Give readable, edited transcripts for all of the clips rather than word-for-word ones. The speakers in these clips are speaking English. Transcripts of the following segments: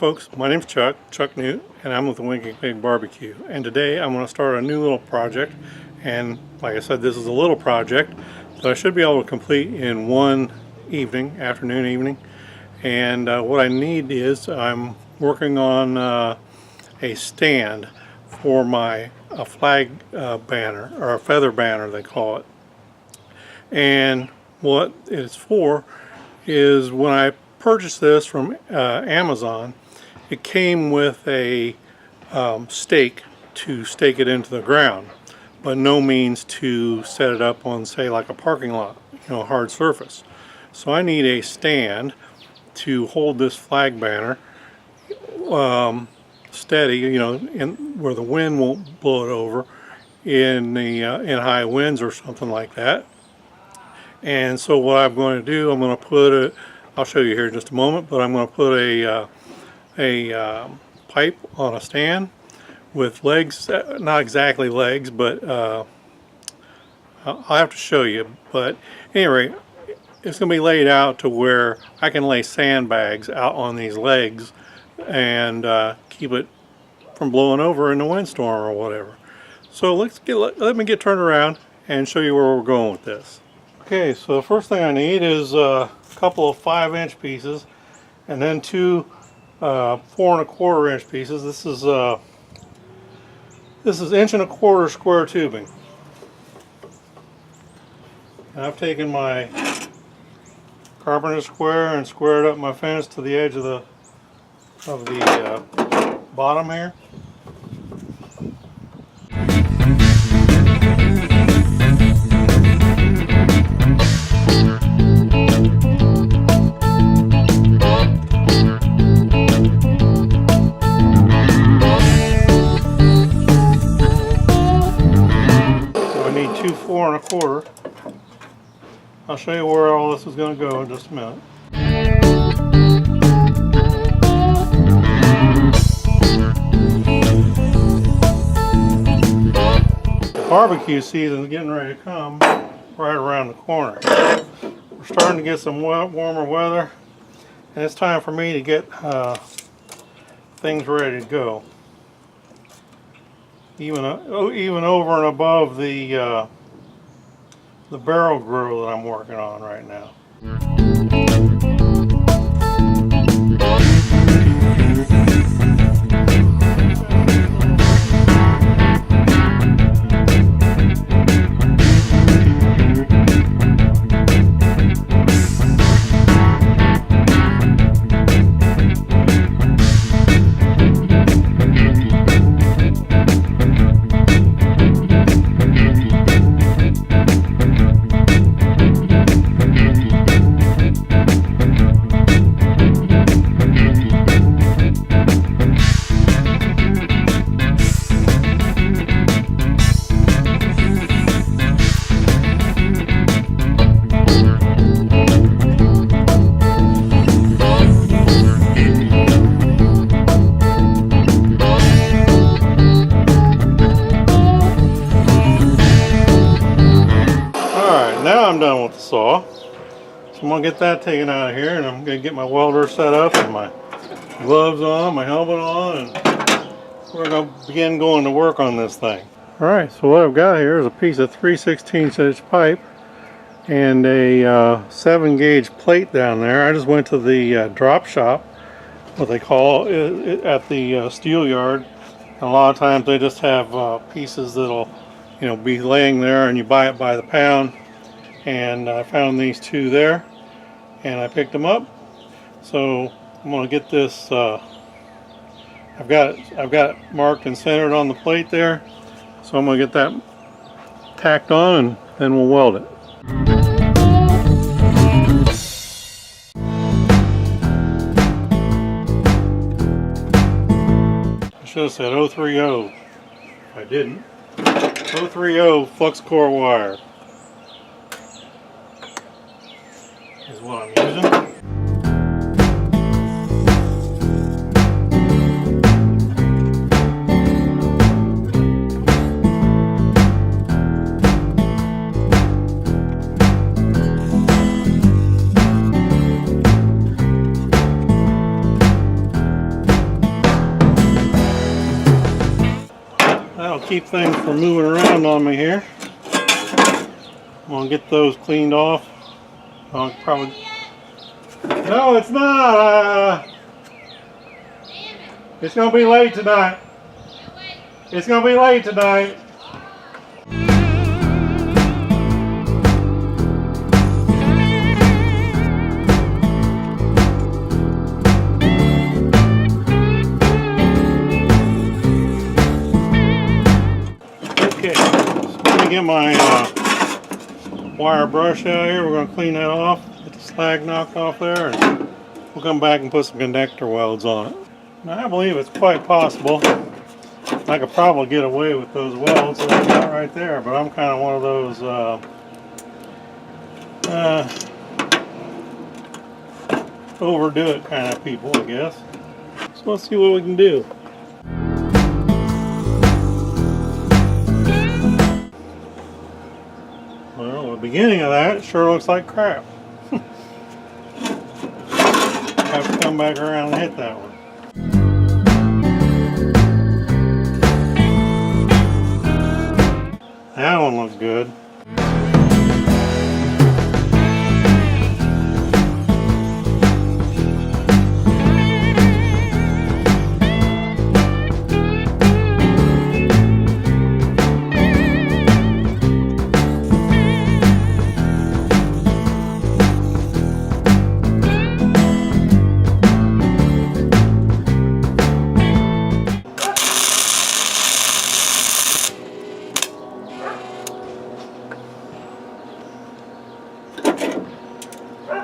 folks, my name's Chuck Newt, and I'm with the Winking Pig Barbecue. And today I'm going to start a new little project. And like I said, this is a little project that I should be able to complete in one afternoon, evening. And what I need is I'm working on a stand for a flag banner, or a feather banner they call it. And what it's for is when I purchased this from Amazon, it came with a stake to stake it into the ground, but no means to set it up on, say, like a parking lot, hard surface. So I need a stand to hold this flag banner steady, where the wind won't blow it over in high winds or something like that. And so what I'm going to do, I'm going to put it, I'll show you here in just a moment, but I'm going to put a pipe on a stand with legs, not exactly legs, but I'll have to show you. But anyway, it's going to be laid out to where I can lay sandbags out on these legs and keep it from blowing over in the windstorm or whatever. So let me get turned around and show you where we're going with this. Okay, so the first thing I need is a couple of 5-inch pieces, and then two 4 1/4 inch pieces. This is 1 1/4 inch square tubing. And I've taken my carpenter square and squared up my fence to the edge of the bottom here. Two 4 1/4. I'll show you where all this is going to go in just a minute. The barbecue season is getting ready to come right around the corner. We're starting to get some warmer weather, and it's time for me to get things ready to go. Even over and above the barrel grill that I'm working on right now. Now I'm done with the saw, so I'm going to get that taken out of here, and I'm going to get my welder set up and my gloves on, my helmet on, and we're going to begin going to work on this thing. Alright, so what I've got here is a piece of 3/16 inch pipe and a 7 gauge plate down there. I just went to the drop shop, what they call it, at the steel yard, and a lot of times they just have pieces that'll be laying there, and you buy it by the pound. And I found these two there, and I picked them up. So I'm going to get this. I've got it marked and centered on the plate there. So I'm going to get that tacked on, and then we'll weld it. I should have said 030. If I didn't. 030 flux core wire is what I'm using. keep things from moving around on me here. I'm gonna get those cleaned off. I'll probably. No, it's not. It's gonna be late tonight. It's gonna be late tonight. Okay, so I'm gonna get my wire brush out here. We're gonna clean that off, get the slag knocked off there, and we'll come back and put some connector welds on it. Now I believe it's quite possible I could probably get away with those welds that I got right there, but I'm kind of one of those overdo it kind of people, I guess. So let's see what we can do. Well, the beginning of that, it sure looks like crap. Have to come back around and hit that one. That one looks good.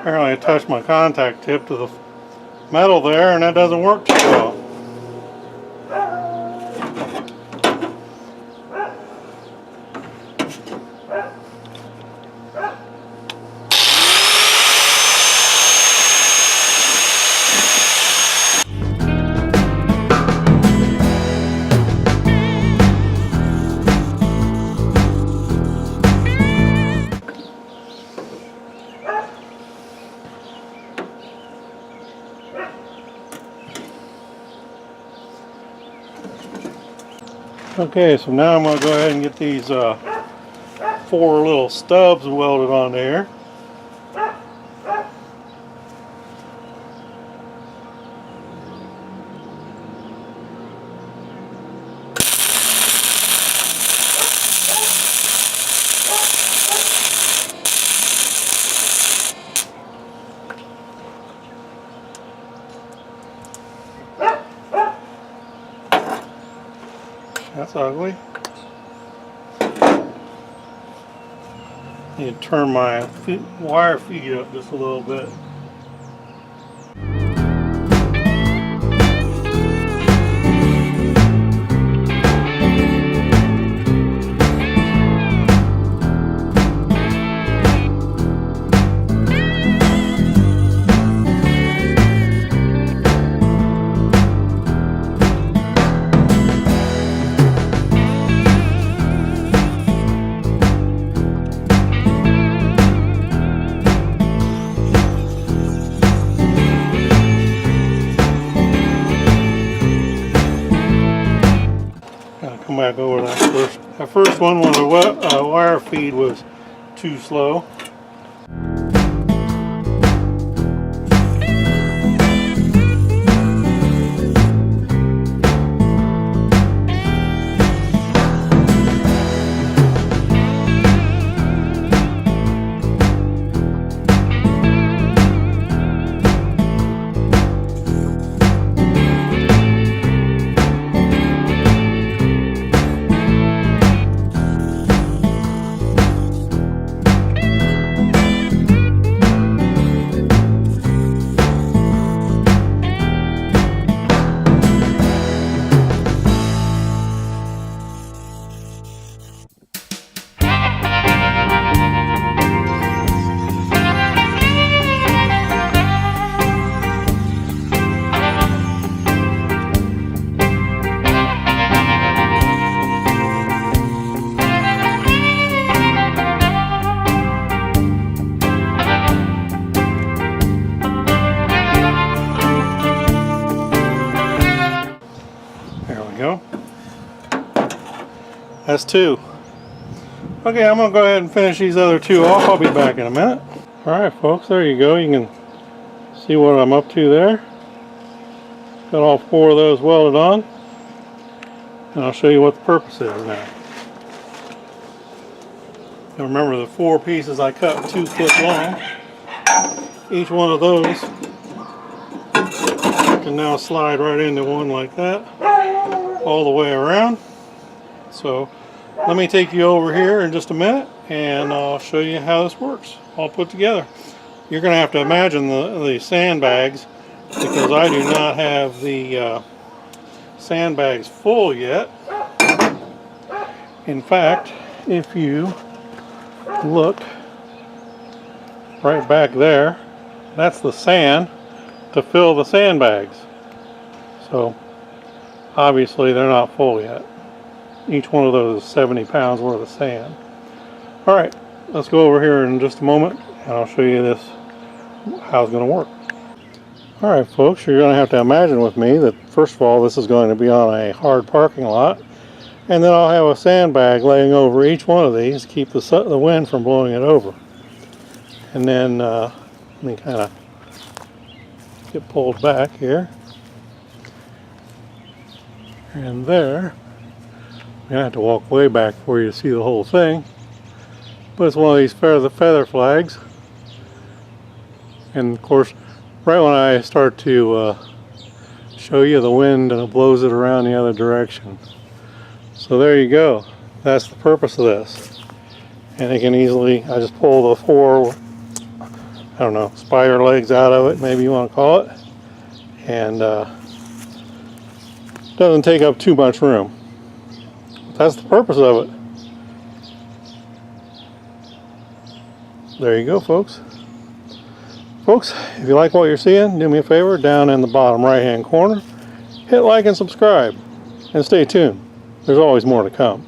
Apparently I touched my contact tip to the metal there, and that doesn't work too well. Okay, so now I'm going to go ahead and get these 4 little stubs welded on there. That's ugly. Need to turn my wire feed up just a little bit. Come back over that first one when the wire feed was too slow. process too. Okay, I'm going to go ahead and finish these other two off. I'll be back in a minute. Alright folks, there you go. You can see what I'm up to there. Got all 4 of those welded on. And I'll show you what the purpose is now. Now remember, the 4 pieces I cut 2 foot long. Each one of those can now slide right into one like that, all the way around. So let me take you over here in just a minute and I'll show you how this works all put together. You're going to have to imagine the sandbags, because I do not have the sandbags full yet. In fact, if you look right back there, that's the sand to fill the sandbags. So obviously they're not full yet. Each one of those is 70 pounds worth of sand. Alright, let's go over here in just a moment and I'll show you this, how it's going to work. Alright folks, you're going to have to imagine with me that first of all this is going to be on a hard parking lot, and then I'll have a sandbag laying over each one of these to keep the wind from blowing it over. And then let me kind of get pulled back here. And there, I'm going to have to walk way back for you to see the whole thing. But it's one of these feather flags. And of course, right when I start to show you, the wind blows it around the other direction. So there you go. That's the purpose of this. And you can easily, I just pull the 4, I don't know, spider legs out of it, maybe you want to call it. And doesn't take up too much room. That's the purpose of it. There you go, folks. Folks, if you like what you're seeing, do me a favor, down in the bottom right hand corner, hit like and subscribe, and stay tuned. There's always more to come.